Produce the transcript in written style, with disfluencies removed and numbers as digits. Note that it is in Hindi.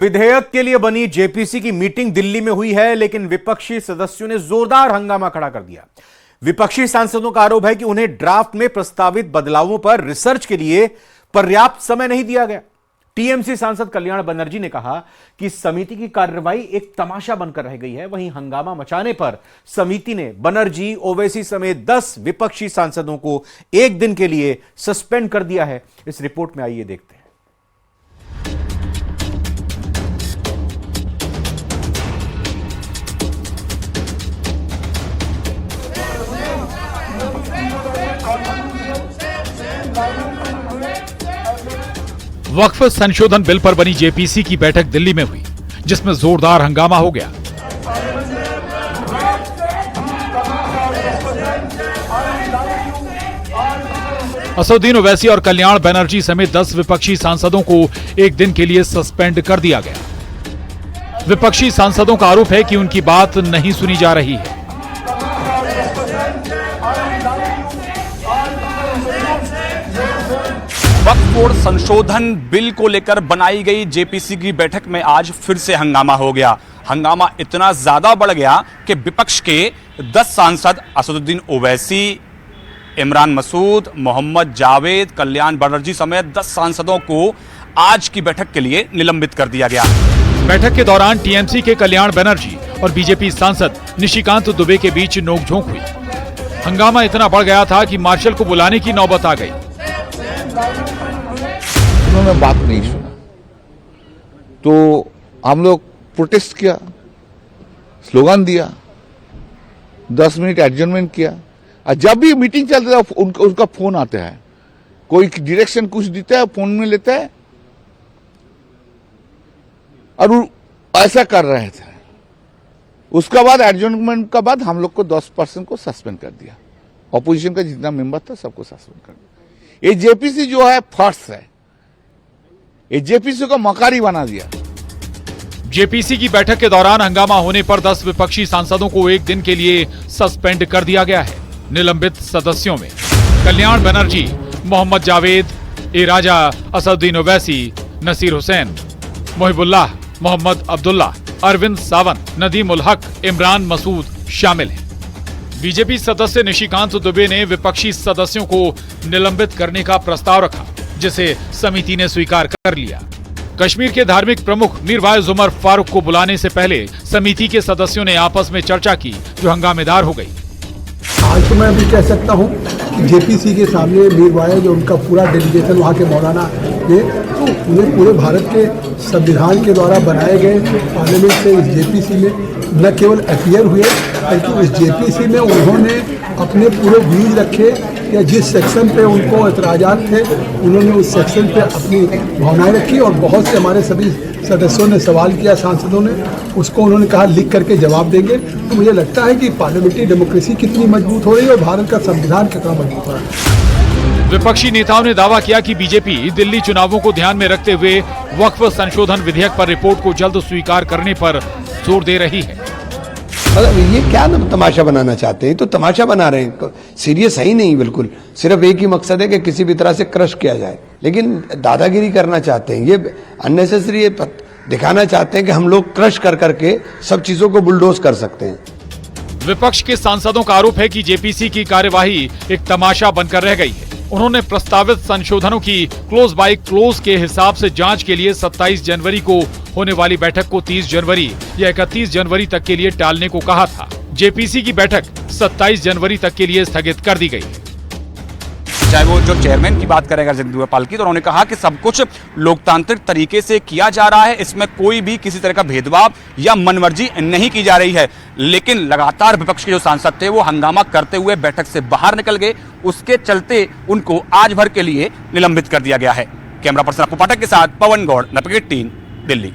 विधेयक के लिए बनी जेपीसी की मीटिंग दिल्ली में हुई है, लेकिन विपक्षी सदस्यों ने जोरदार हंगामा खड़ा कर दिया। विपक्षी सांसदों का आरोप है कि उन्हें ड्राफ्ट में प्रस्तावित बदलावों पर रिसर्च के लिए पर्याप्त समय नहीं दिया गया। टीएमसी सांसद कल्याण बनर्जी ने कहा कि समिति की कार्रवाई एक तमाशा बनकर रह गई है। वहीं हंगामा मचाने पर समिति ने बनर्जी, ओवैसी समेत 10 विपक्षी सांसदों को एक दिन के लिए सस्पेंड कर दिया है। इस रिपोर्ट में आइए देखते हैं। वक्फ संशोधन बिल पर बनी जेपीसी की बैठक दिल्ली में हुई, जिसमें जोरदार हंगामा हो गया। असदुद्दीन ओवैसी और कल्याण बनर्जी समेत 10 विपक्षी सांसदों को एक दिन के लिए सस्पेंड कर दिया गया। विपक्षी सांसदों का आरोप है कि उनकी बात नहीं सुनी जा रही है। वक्फ बोर्ड संशोधन बिल को लेकर बनाई गई जेपीसी की बैठक में आज फिर से हंगामा हो गया। हंगामा इतना ज्यादा बढ़ गया कि विपक्ष के 10 सांसद असदुद्दीन ओवैसी, इमरान मसूद, मोहम्मद जावेद, कल्याण बनर्जी समेत 10 सांसदों को आज की बैठक के लिए निलंबित कर दिया गया। बैठक के दौरान टीएमसी के कल्याण बनर्जी और बीजेपी सांसद निशिकांत दुबे के बीच नोकझोंक हुई। हंगामा इतना बढ़ गया था कि मार्शल को बुलाने की नौबत आ गई। उन्होंने बात नहीं सुना तो हम लोग प्रोटेस्ट किया, स्लोगन दिया, 10 मिनट एडजर्नमेंट किया। और जब भी मीटिंग चलता है उनका फोन आता है, कोई डायरेक्शन कुछ देता है, फोन में लेता है और ऐसा कर रहे थे। उसका बाद एडजर्नमेंट का बाद हम लोग को 10% को सस्पेंड कर दिया। ऑपोजिशन का जितना मेंबर था सबको सस्पेंड कर दिया। ये जेपीसी जो है फर्स्ट है, ये जेपीसी को मकारी बना दिया। जेपीसी की बैठक के दौरान हंगामा होने पर 10 विपक्षी सांसदों को एक दिन के लिए सस्पेंड कर दिया गया है। निलंबित सदस्यों में कल्याण बनर्जी, मोहम्मद जावेद, ए राजा, असदुद्दीन ओवैसी, नसीर हुसैन, मोहिबुल्लाह, मोहम्मद अब्दुल्ला, अरविंद सावंत, नदीम उल हक, इमरान मसूद शामिल हैं। बीजेपी सदस्य निशिकांत दुबे ने विपक्षी सदस्यों को निलंबित करने का प्रस्ताव रखा, जिसे समिति ने स्वीकार कर लिया। कश्मीर के धार्मिक प्रमुख मीरवाइज उमर फारूक को बुलाने से पहले समिति के सदस्यों ने आपस में चर्चा की, जो हंगामेदार हो गई। आज तो मैं भी कह सकता हूँ कि जेपीसी के सामने मीरवाइज और उनका पूरा डेलीगेशन वहाँ के मौलाना ने तो उन्हें पूरे भारत के संविधान के द्वारा बनाए गए पार्लियामेंट से इस जेपीसी में न केवल अपीयर हुए, बल्कि इस जेपीसी में उन्होंने अपने पूरे व्यूज रखे या जिस सेक्शन पे उनको एतराज़ात थे उन्होंने उस सेक्शन पे अपनी भावनाएं रखी। और बहुत से हमारे सभी सदस्यों ने सवाल किया, सांसदों ने, उसको उन्होंने कहा लिख करके जवाब देंगे। तो मुझे लगता है कि पार्लियामेंट्री डेमोक्रेसी कितनी मजबूत हो रही है और भारत का संविधान कितना मजबूत हो रहा है। विपक्षी नेताओं ने दावा किया कि बीजेपी दिल्ली चुनावों को ध्यान में रखते हुए वक्फ संशोधन विधेयक पर रिपोर्ट को जल्द स्वीकार करने पर जोर दे रही है। मतलब ये क्या तमाशा बनाना चाहते हैं? तो तमाशा बना रहे हैं, सीरियस है ही नहीं बिल्कुल। सिर्फ एक ही मकसद है कि किसी भी तरह से क्रश किया जाए, लेकिन दादागिरी करना चाहते हैं। ये अननेसेसरी दिखाना चाहते हैं कि हम लोग क्रश कर करके सब चीजों को बुलडोज कर सकते हैं। विपक्ष के सांसदों का आरोप है कि जेपीसी की कार्यवाही एक तमाशा बनकर रह गई है। उन्होंने प्रस्तावित संशोधनों की क्लोज बाय क्लोज के हिसाब से जांच के लिए 27 जनवरी को होने वाली बैठक को 30 जनवरी या 31 जनवरी तक के लिए टालने को कहा था। जेपीसी की बैठक 27 जनवरी तक के लिए स्थगित कर दी गई है। चाहे वो जो चेयरमैन की बात करेगा जगदीप पाल की, तो उन्होंने कहा कि सब कुछ लोकतांत्रिक तरीके से किया जा रहा है, इसमें कोई भी किसी तरह का भेदभाव या मनमर्जी नहीं की जा रही है। लेकिन लगातार विपक्ष के जो सांसद थे वो हंगामा करते हुए बैठक से बाहर निकल गए। उसके चलते उनको आज भर के लिए निलंबित कर दिया गया है। कैमरा पर्सन अपू पाठक के साथ पवन गौड़, नपकेट 3, दिल्ली।